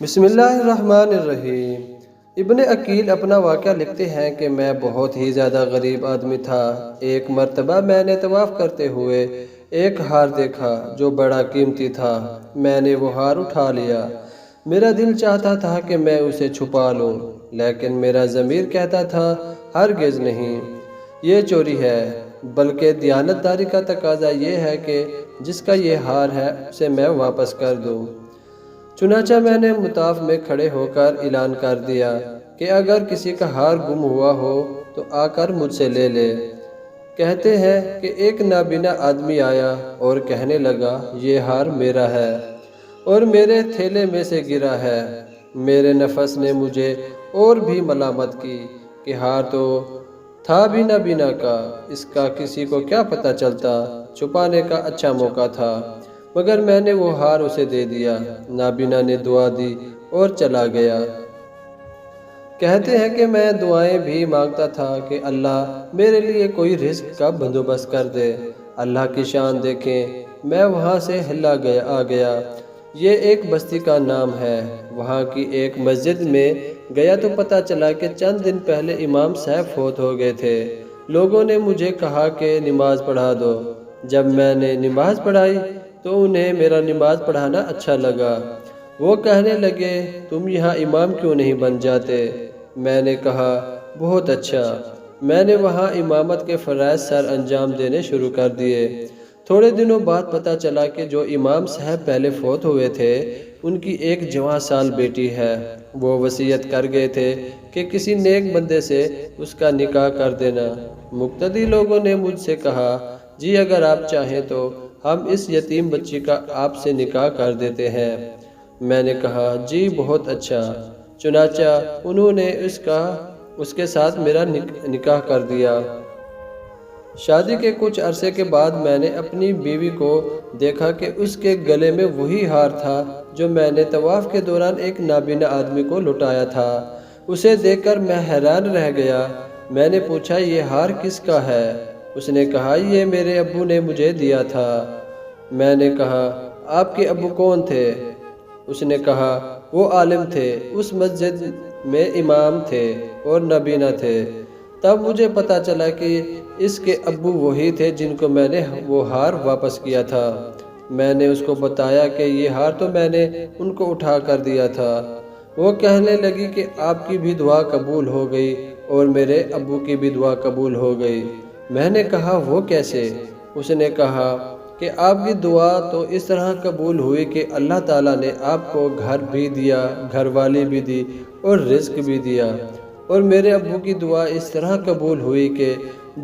بسم اللہ الرحمن الرحیم۔ ابن عقیل اپنا واقعہ لکھتے ہیں کہ میں بہت ہی زیادہ غریب آدمی تھا۔ ایک مرتبہ میں نے طواف کرتے ہوئے ایک ہار دیکھا جو بڑا قیمتی تھا۔ میں نے وہ ہار اٹھا لیا۔ میرا دل چاہتا تھا کہ میں اسے چھپا لوں، لیکن میرا ضمیر کہتا تھا ہرگز نہیں، یہ چوری ہے۔ بلکہ دیانتداری کا تقاضا یہ ہے کہ جس کا یہ ہار ہے اسے میں واپس کر دوں۔ چنانچہ میں نے مطاف میں کھڑے ہو کر اعلان کر دیا کہ اگر کسی کا ہار گم ہوا ہو تو آ کر مجھ سے لے لے۔ کہتے ہیں کہ ایک نابینا آدمی آیا اور کہنے لگا یہ ہار میرا ہے اور میرے تھیلے میں سے گرا ہے۔ میرے نفس نے مجھے اور بھی ملامت کی کہ ہار تو تھا بھی نابینا کا، اس کا کسی کو کیا پتہ چلتا، چھپانے کا اچھا موقع تھا۔ مگر میں نے وہ ہار اسے دے دیا۔ نابینا نے دعا دی اور چلا گیا۔ کہتے ہیں کہ میں دعائیں بھی مانگتا تھا کہ اللہ میرے لیے کوئی رزق کا بندوبست کر دے۔ اللہ کی شان دیکھیں، میں وہاں سے ہلا آ گیا۔ یہ ایک بستی کا نام ہے۔ وہاں کی ایک مسجد میں گیا تو پتہ چلا کہ چند دن پہلے امام صاحب فوت ہو گئے تھے۔ لوگوں نے مجھے کہا کہ نماز پڑھا دو۔ جب میں نے نماز پڑھائی تو انہیں میرا نماز پڑھانا اچھا لگا۔ وہ کہنے لگے تم یہاں امام کیوں نہیں بن جاتے؟ میں نے کہا بہت اچھا۔ میں نے وہاں امامت کے فرائض سر انجام دینے شروع کر دیے۔ تھوڑے دنوں بعد پتہ چلا کہ جو امام صاحب پہلے فوت ہوئے تھے ان کی ایک جوان سال بیٹی ہے۔ وہ وصیت کر گئے تھے کہ کسی نیک بندے سے اس کا نکاح کر دینا۔ مقتدی لوگوں نے مجھ سے کہا جی اگر آپ چاہیں تو ہم اس یتیم بچی کا آپ سے نکاح کر دیتے ہیں۔ میں نے کہا جی بہت اچھا۔ چنانچہ انہوں نے اس کے ساتھ میرا نکاح کر دیا۔ شادی کے کچھ عرصے کے بعد میں نے اپنی بیوی کو دیکھا کہ اس کے گلے میں وہی ہار تھا جو میں نے طواف کے دوران ایک نابینا آدمی کو لٹایا تھا۔ اسے دیکھ کر میں حیران رہ گیا۔ میں نے پوچھا یہ ہار کس کا ہے؟ اس نے کہا یہ میرے ابو نے مجھے دیا تھا۔ میں نے کہا آپ کے ابو کون تھے؟ اس نے کہا وہ عالم تھے، اس مسجد میں امام تھے اور نابینا تھے۔ تب مجھے پتا چلا کہ اس کے ابو وہی تھے جن کو میں نے وہ ہار واپس کیا تھا۔ میں نے اس کو بتایا کہ یہ ہار تو میں نے ان کو اٹھا کر دیا تھا۔ وہ کہنے لگی کہ آپ کی بھی دعا قبول ہو گئی اور میرے ابو کی بھی دعا قبول ہو گئی۔ میں نے کہا وہ کیسے؟ اس نے کہا کہ آپ کی دعا تو اس طرح قبول ہوئی کہ اللہ تعالیٰ نے آپ کو گھر بھی دیا، گھر والی بھی دی اور رزق بھی دیا، اور میرے ابو کی دعا اس طرح قبول ہوئی کہ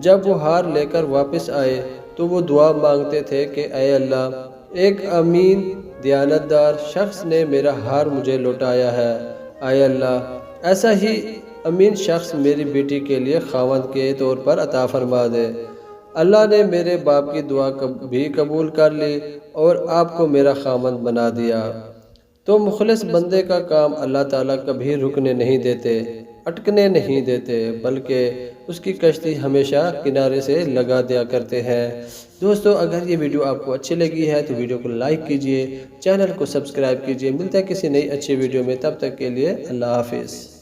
جب وہ ہار لے کر واپس آئے تو وہ دعا مانگتے تھے کہ اے اللہ ایک امین دیانتدار شخص نے میرا ہار مجھے لوٹایا ہے، اے اللہ ایسا ہی امین شخص میری بیٹی کے لیے خاوند کے طور پر عطا فرما دے۔ اللہ نے میرے باپ کی دعا بھی قبول کر لی اور آپ کو میرا خاوند بنا دیا۔ تو مخلص بندے کا کام اللہ تعالیٰ کبھی رکنے نہیں دیتے، اٹکنے نہیں دیتے، بلکہ اس کی کشتی ہمیشہ کنارے سے لگا دیا کرتے ہیں۔ دوستو اگر یہ ویڈیو آپ کو اچھی لگی ہے تو ویڈیو کو لائک کیجئے، چینل کو سبسکرائب کیجئے۔ ملتا ہے کسی نئی اچھی ویڈیو میں، تب تک کے لیے اللہ حافظ۔